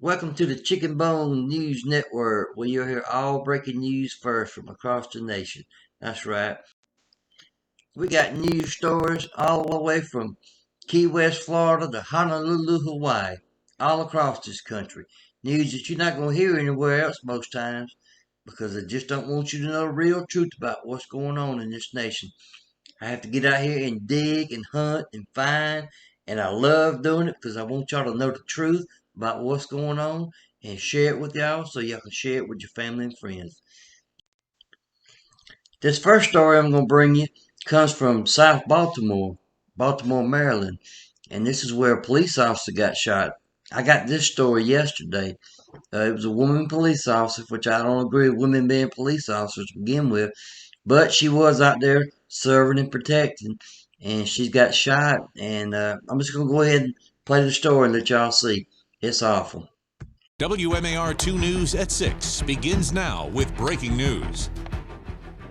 Welcome to the Chicken Bone News Network, where you'll hear all breaking news first from across the nation. That's right. We got news stories all the way from Key West, Florida to Honolulu, Hawaii, all across this country. News that you're not going to hear anywhere else most times because they just don't want you to know the real truth about what's going on in this nation. I have to get out here and dig and hunt and find, and I love doing it because I want y'all to know the truth about what's going on and share it with y'all so y'all can share it with your family and friends. This first story I'm going to bring you comes from South Baltimore, Baltimore, Maryland, and this is where a police officer got shot. I got this story yesterday. It was a woman police officer, which I don't agree with women being police officers to begin with, but she was out there serving and protecting, and she got shot. And I'm just going to go ahead and play the story and let y'all see. It's awful. WMAR 2 News at 6 begins now with breaking news.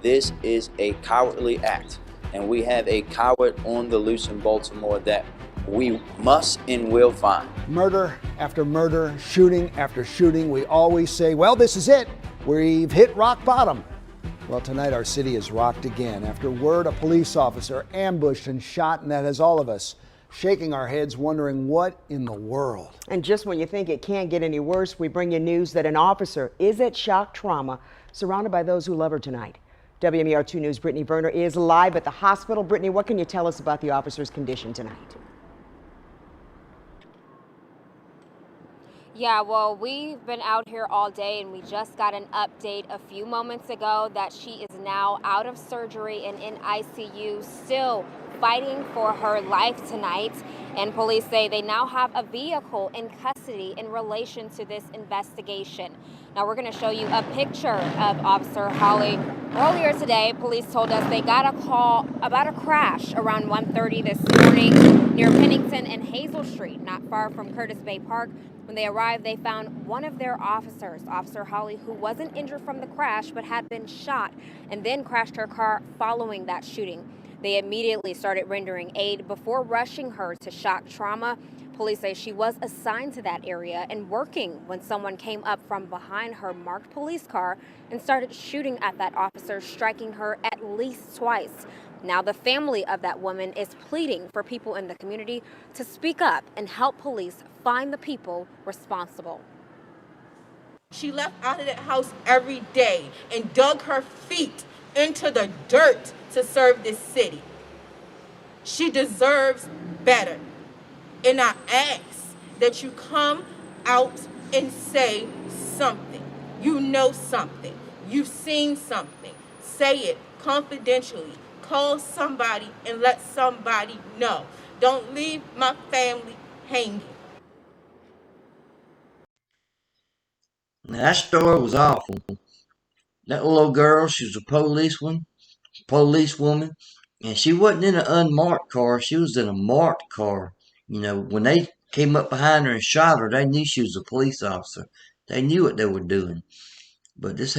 This is a cowardly act, and we have a coward on the loose in Baltimore that we must and will find. Murder after murder, shooting after shooting. We always say, well, this is it. We've hit rock bottom. Well, tonight our city is rocked again after word a police officer ambushed and shot, and that has all of us shaking our heads wondering what in the world. And just when you think it can't get any worse, we bring you news that an officer is at shock trauma, surrounded by those who love her tonight. WMER 2 News' Brittany Verner is live at the hospital. Brittany, what can you tell us about the officer's condition tonight? Yeah, well, we've been out here all day, and we just got an update a few moments ago that she is now out of surgery and in ICU, still fighting for her life tonight. And police say they now have a vehicle in custody in relation to this investigation. Now we're going to show you a picture of Officer Holly. Earlier today, police told us they got a call about a crash around 1:30 this morning near Pennington and Hazel Street, not far from Curtis Bay Park. When they arrived, they found one of their officers, Officer Holly, who wasn't injured from the crash but had been shot and then crashed her car following that shooting. They immediately started rendering aid before rushing her to shock trauma. Police say she was assigned to that area and working when someone came up from behind her marked police car and started shooting at that officer, striking her at least twice. Now the family of that woman is pleading for people in the community to speak up and help police find the people responsible. She left out of that house every day and dug her feet into the dirt to serve this city. She deserves better. And I ask that you come out and say something. You know something. You've seen something. Say it confidentially. Call somebody and let somebody know. Don't leave my family hanging. Now, that story was awful. That little girl, she was a policewoman, and she wasn't in an unmarked car. She was in a marked car. You know, when they came up behind her and shot her, they knew she was a police officer. They knew what they were doing. But this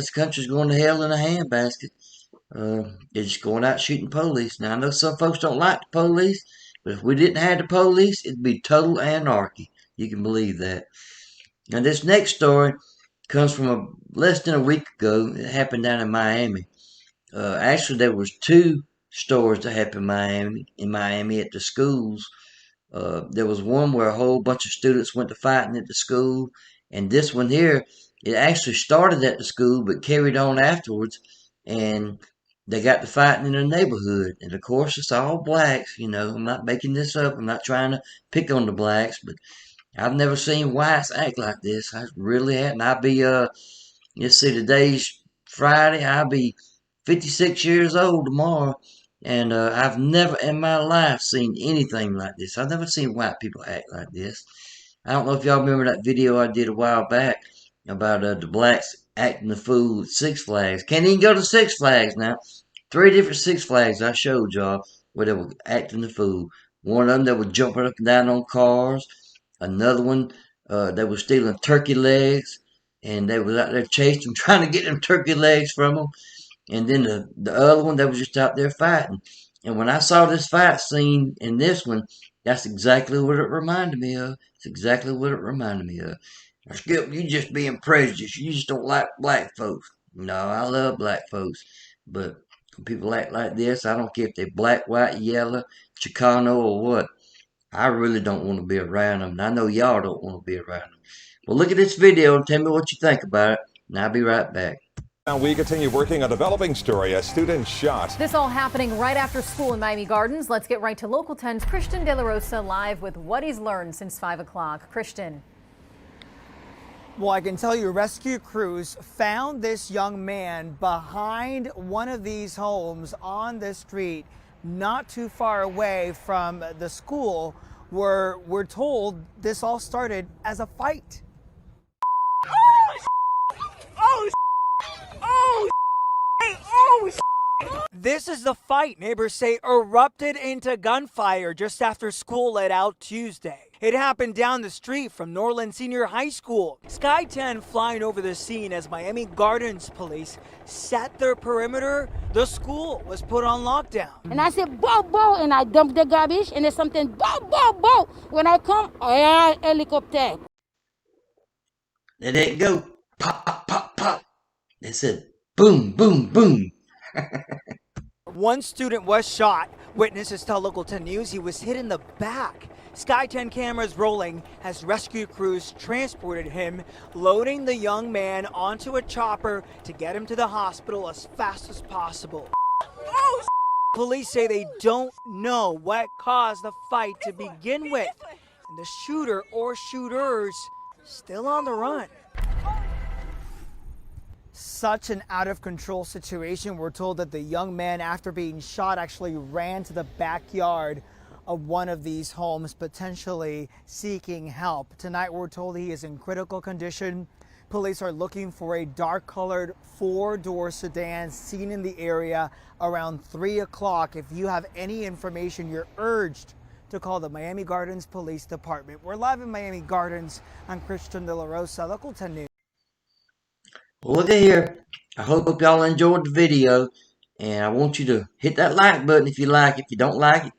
country's going to hell in a handbasket. They're just going out shooting police. Now, I know some folks don't like the police, but if we didn't have the police, it'd be total anarchy. You can believe that. Now, this next story comes from less than a week ago. It happened down in Miami. Actually, there was two stories that happened in Miami at the schools. There was one where a whole bunch of students went to fighting at the school, and this one here, it actually started at the school but carried on afterwards, and they got to fighting in the neighborhood. And of course, it's all blacks. You know, I'm not making this up. I'm not trying to pick on the blacks, but I've never seen whites act like this. I really hadn't. Let's see, today's Friday. I'll be 56 years old tomorrow. And I've never in my life seen anything like this. I've never seen white people act like this. I don't know if y'all remember that video I did a while back about the blacks acting the fool at Six Flags. Can't even go to Six Flags now. 3 different Six Flags I showed y'all where they were acting the fool. One of them, they were jumping up and down on cars. Another one, they were stealing turkey legs. And they was out there chasing them, trying to get them turkey legs from them. And then the other one, they was just out there fighting. And when I saw this fight scene in this one, that's exactly what it reminded me of. It's exactly what it reminded me of. Skip, you just being prejudiced. You just don't like black folks. No, I love black folks. But when people act like this, I don't care if they're black, white, yellow, Chicano, or what. I really don't want to be around them. And I know y'all don't want to be around them. Well, look at this video and tell me what you think about it. And I'll be right back. Now we continue working on a developing story. A student shot. This all happening right after school in Miami Gardens. Let's get right to Local 10's Christian De La Rosa live with what he's learned since 5 o'clock. Christian. Well, I can tell you rescue crews found this young man behind one of these homes on the street not too far away from the school where we're told this all started as a fight. This is the fight neighbors say erupted into gunfire just after school let out Tuesday. It happened down the street from Norland Senior High School. Sky 10 flying over the scene as Miami Gardens police set their perimeter. The school was put on lockdown. And I said, bow, bow, and I dumped the garbage, and there's something, bow, bow, bow. When I come, helicopter. They didn't go pop, pop, pop, pop. They said boom, boom, boom. One student was shot. Witnesses tell Local 10 News he was hit in the back. Sky 10 cameras rolling as rescue crews transported him, loading the young man onto a chopper to get him to the hospital as fast as possible. Police say they don't know what caused the fight to begin with, and the shooter or shooters still on the run. Such an out-of-control situation. We're told that the young man, after being shot, actually ran to the backyard of one of these homes, potentially seeking help. Tonight, we're told he is in critical condition. Police are looking for a dark-colored four-door sedan seen in the area around 3 o'clock. If you have any information, you're urged to call the Miami Gardens Police Department. We're live in Miami Gardens. I'm Christian De La Rosa, Local 10 News. Well, look at here. I hope y'all enjoyed the video. And I want you to hit that like button if you like it. If you don't like it,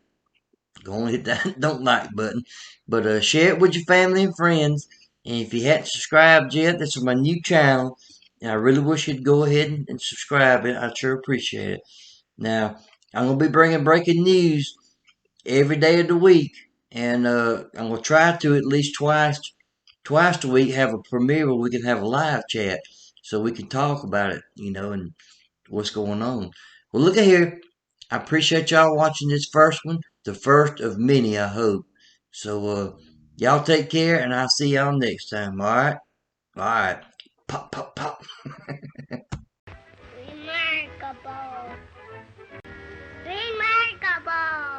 go on and hit that don't like button. But share it with your family and friends. And if you hadn't subscribed yet, this is my new channel. And I really wish you'd go ahead and subscribe it. I'd sure appreciate it. Now, I'm going to be bringing breaking news every day of the week. And I'm going to try to at least twice a week have a premiere where we can have a live chat. So we can talk about it, you know, and what's going on. Well, look at here. I appreciate y'all watching this first one. The first of many, I hope. So, y'all take care, and I'll see y'all next time, alright? Alright. Pop, pop, pop. Remarkable. Remarkable.